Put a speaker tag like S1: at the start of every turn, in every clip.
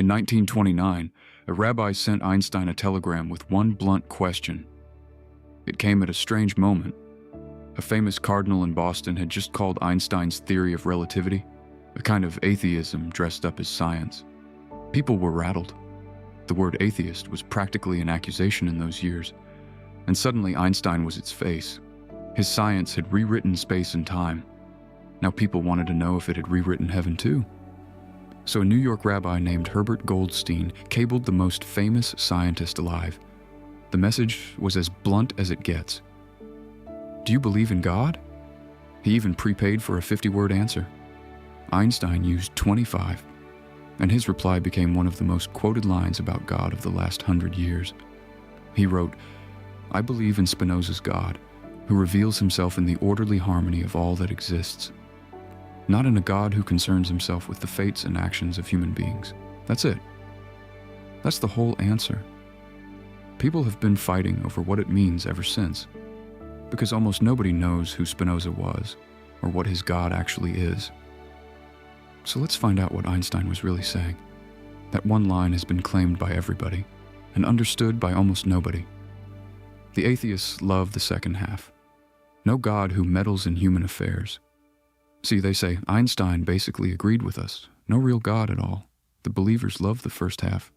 S1: In 1929, a rabbi sent Einstein a telegram with one blunt question. It came at a strange moment. A famous cardinal in Boston had just called Einstein's theory of relativity a kind of atheism dressed up as science. People were rattled. The word atheist was practically an accusation in those years, and suddenly Einstein was its face. His science had rewritten space and time. Now people wanted to know if it had rewritten heaven too. So a New York rabbi named Herbert Goldstein cabled the most famous scientist alive. The message was as blunt as it gets. Do you believe in God? He even prepaid for a 50-word answer. Einstein used 25, and his reply became one of the most quoted lines about God of the last 100 years. He wrote, "I believe in Spinoza's God, who reveals himself in the orderly harmony of all that exists. Not in a God who concerns himself with the fates and actions of human beings. That's it. That's the whole answer." People have been fighting over what it means ever since, because almost nobody knows who Spinoza was or what his God actually is. So let's find out what Einstein was really saying. That one line has been claimed by everybody and understood by almost nobody. The atheists love the second half. No God who meddles in human affairs. See, they say Einstein basically agreed with us. No real God at all. The believers love the first half.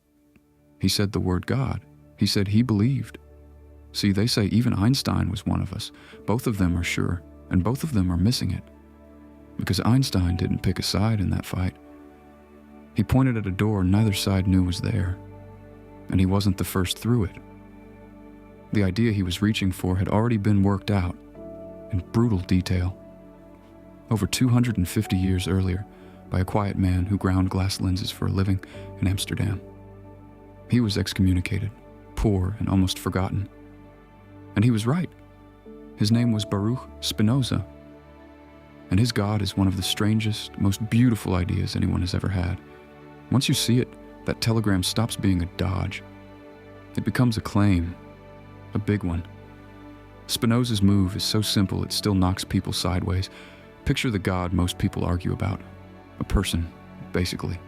S1: He said the word God. He said he believed. See, they say even Einstein was one of us. Both of them are sure, and both of them are missing it. Because Einstein didn't pick a side in that fight. He pointed at a door neither side knew was there, and he wasn't the first through it. The idea he was reaching for had already been worked out in brutal detail. Over 250 years earlier, by a quiet man who ground glass lenses for a living in Amsterdam. He was excommunicated, poor and almost forgotten. And he was right. His name was Baruch Spinoza. And his God is one of the strangest, most beautiful ideas anyone has ever had. Once you see it, that telegram stops being a dodge. It becomes a claim, a big one. Spinoza's move is so simple it still knocks people sideways. Picture the God most people argue about. A person, basically.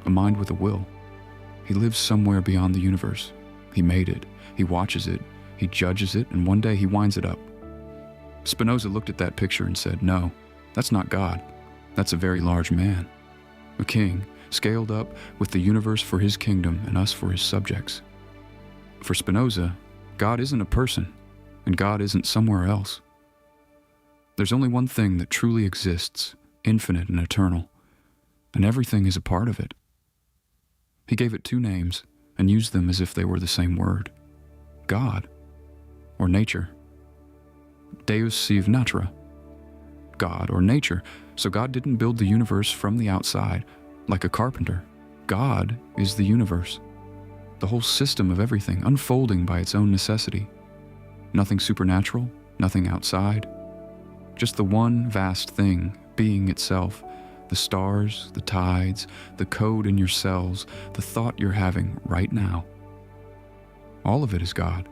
S1: A mind with a will. He lives somewhere beyond the universe. He made it. He watches it. He judges it, and one day he winds it up. Spinoza looked at that picture and said, no, that's not God. That's a very large man. A king, scaled up with the universe for his kingdom and us for his subjects. For Spinoza, God isn't a person, and God isn't somewhere else. There's only one thing that truly exists, infinite and eternal, and everything is a part of it. He gave it two names and used them as if they were the same word. God, or nature. Deus sive Natura. God, or nature. So God didn't build the universe from the outside, like a carpenter. God is the universe. The whole system of everything, unfolding by its own necessity. Nothing supernatural, nothing outside. Just the one vast thing, being itself. The stars, the tides, the code in your cells, the thought you're having right now. All of it is God,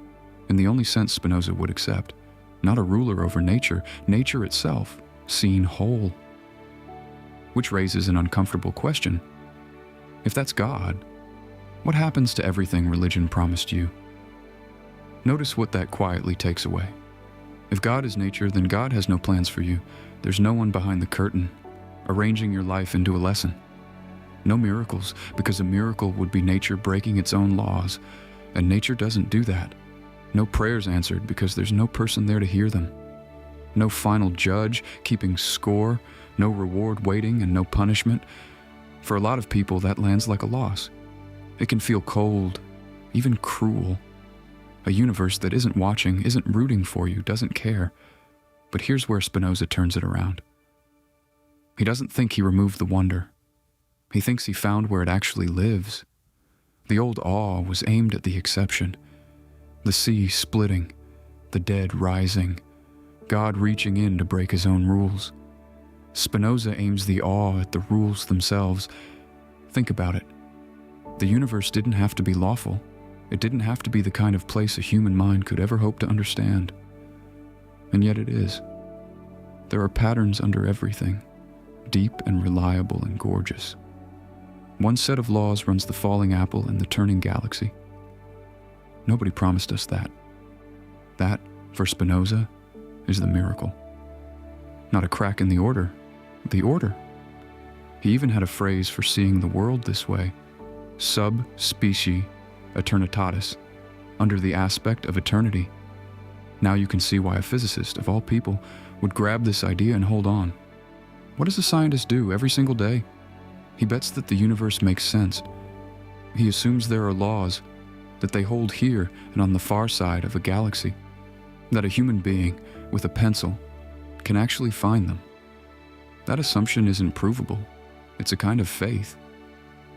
S1: in the only sense Spinoza would accept. Not a ruler over nature, nature itself, seen whole. Which raises an uncomfortable question. If that's God, what happens to everything religion promised you? Notice what that quietly takes away. If God is nature, then God has no plans for you. There's no one behind the curtain, arranging your life into a lesson. No miracles, because a miracle would be nature breaking its own laws, and nature doesn't do that. No prayers answered, because there's no person there to hear them. No final judge keeping score, no reward waiting, and no punishment. For a lot of people, that lands like a loss. It can feel cold, even cruel. A universe that isn't watching, isn't rooting for you, doesn't care. But here's where Spinoza turns it around. He doesn't think he removed the wonder. He thinks he found where it actually lives. The old awe was aimed at the exception. The sea splitting, the dead rising, God reaching in to break his own rules. Spinoza aims the awe at the rules themselves. Think about it. The universe didn't have to be lawful. It didn't have to be the kind of place a human mind could ever hope to understand. And yet it is. There are patterns under everything, deep and reliable and gorgeous. One set of laws runs the falling apple and the turning galaxy. Nobody promised us that. That, for Spinoza, is the miracle. Not a crack in the order. The order. He even had a phrase for seeing the world this way, sub specie eternitatis, under the aspect of eternity. Now you can see why a physicist, of all people, would grab this idea and hold on. What does a scientist do every single day? He bets that the universe makes sense. He assumes there are laws, that they hold here and on the far side of a galaxy, that a human being with a pencil can actually find them. That assumption isn't provable. It's a kind of faith,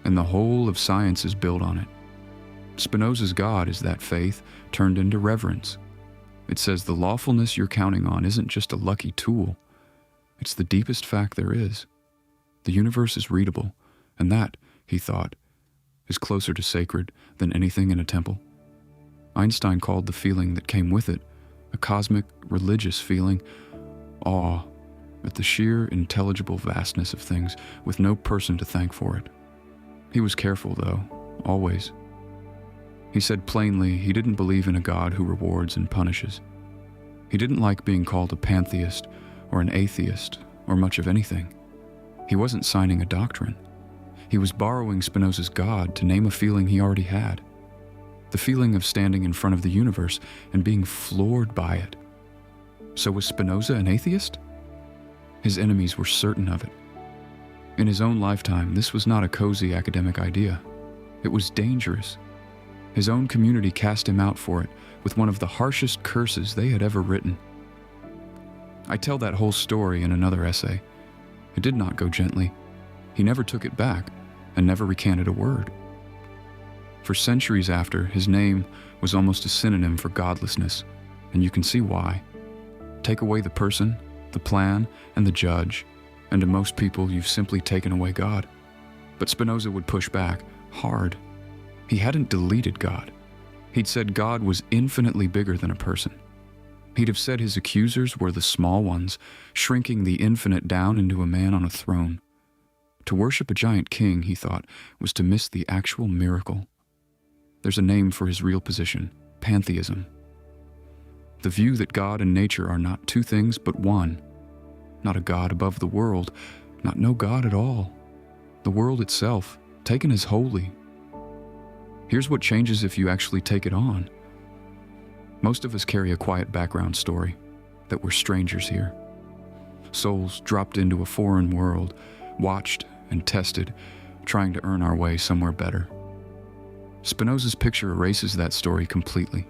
S1: and the whole of science is built on it. Spinoza's God is that faith turned into reverence. It says the lawfulness you're counting on isn't just a lucky tool. It's the deepest fact there is. The universe is readable, and that, he thought, is closer to sacred than anything in a temple. Einstein called the feeling that came with it a cosmic, religious feeling, awe at the sheer, intelligible vastness of things with no person to thank for it. He was careful, though, always. He said plainly he didn't believe in a God who rewards and punishes. He didn't like being called a pantheist or an atheist or much of anything. He wasn't signing a doctrine. He was borrowing Spinoza's God to name a feeling he already had. The feeling of standing in front of the universe and being floored by it. So was Spinoza an atheist? His enemies were certain of it. In his own lifetime, this was not a cozy academic idea. It was dangerous. His own community cast him out for it with one of the harshest curses they had ever written. I tell that whole story in another essay. It did not go gently. He never took it back and never recanted a word. For centuries after, his name was almost a synonym for godlessness, and you can see why. Take away the person, the plan, and the judge, and to most people you've simply taken away God. But Spinoza would push back, hard. He hadn't deleted God. He'd said God was infinitely bigger than a person. He'd have said his accusers were the small ones, shrinking the infinite down into a man on a throne. To worship a giant king, he thought, was to miss the actual miracle. There's a name for his real position, pantheism. The view that God and nature are not two things but one. Not a God above the world, not no God at all. The world itself, taken as holy. Here's what changes if you actually take it on. Most of us carry a quiet background story, that we're strangers here. Souls dropped into a foreign world, watched and tested, trying to earn our way somewhere better. Spinoza's picture erases that story completely.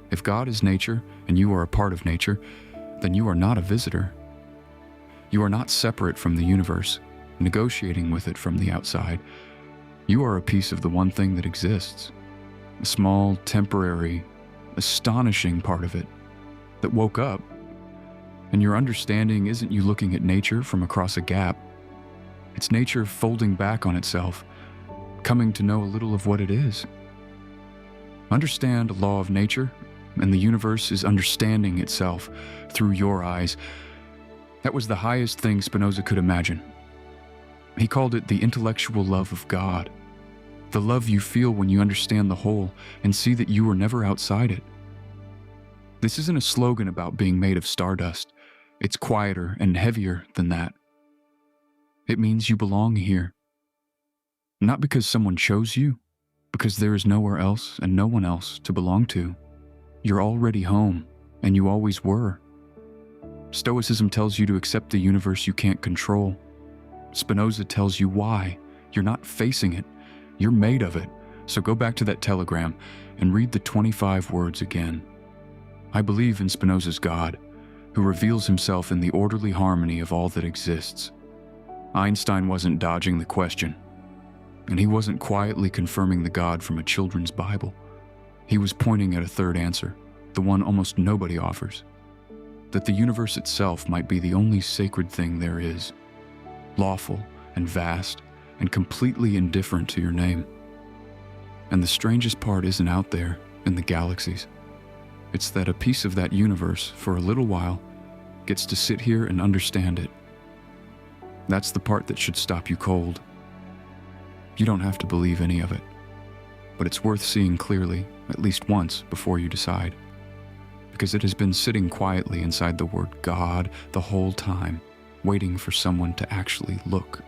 S1: If God is nature and you are a part of nature, then you are not a visitor. You are not separate from the universe, negotiating with it from the outside. You are a piece of the one thing that exists, a small, temporary, astonishing part of it that woke up. And your understanding isn't you looking at nature from across a gap. It's nature folding back on itself, coming to know a little of what it is. Understand a law of nature, and the universe is understanding itself through your eyes. That was the highest thing Spinoza could imagine. He called it the intellectual love of God, the love you feel when you understand the whole and see that you were never outside it. This isn't a slogan about being made of stardust. It's quieter and heavier than that. It means you belong here. Not because someone chose you, because there is nowhere else and no one else to belong to. You're already home, and you always were. Stoicism tells you to accept the universe you can't control. Spinoza tells you why. You're not facing it. You're made of it. So go back to that telegram and read the 25 words again. I believe in Spinoza's God, who reveals himself in the orderly harmony of all that exists. Einstein wasn't dodging the question, and he wasn't quietly confirming the God from a children's Bible. He was pointing at a third answer, the one almost nobody offers, that the universe itself might be the only sacred thing there is, lawful and vast and completely indifferent to your name. And the strangest part isn't out there in the galaxies. It's that a piece of that universe, for a little while, gets to sit here and understand it. That's the part that should stop you cold. You don't have to believe any of it, but it's worth seeing clearly, at least once, before you decide. Because it has been sitting quietly inside the word God the whole time, waiting for someone to actually look.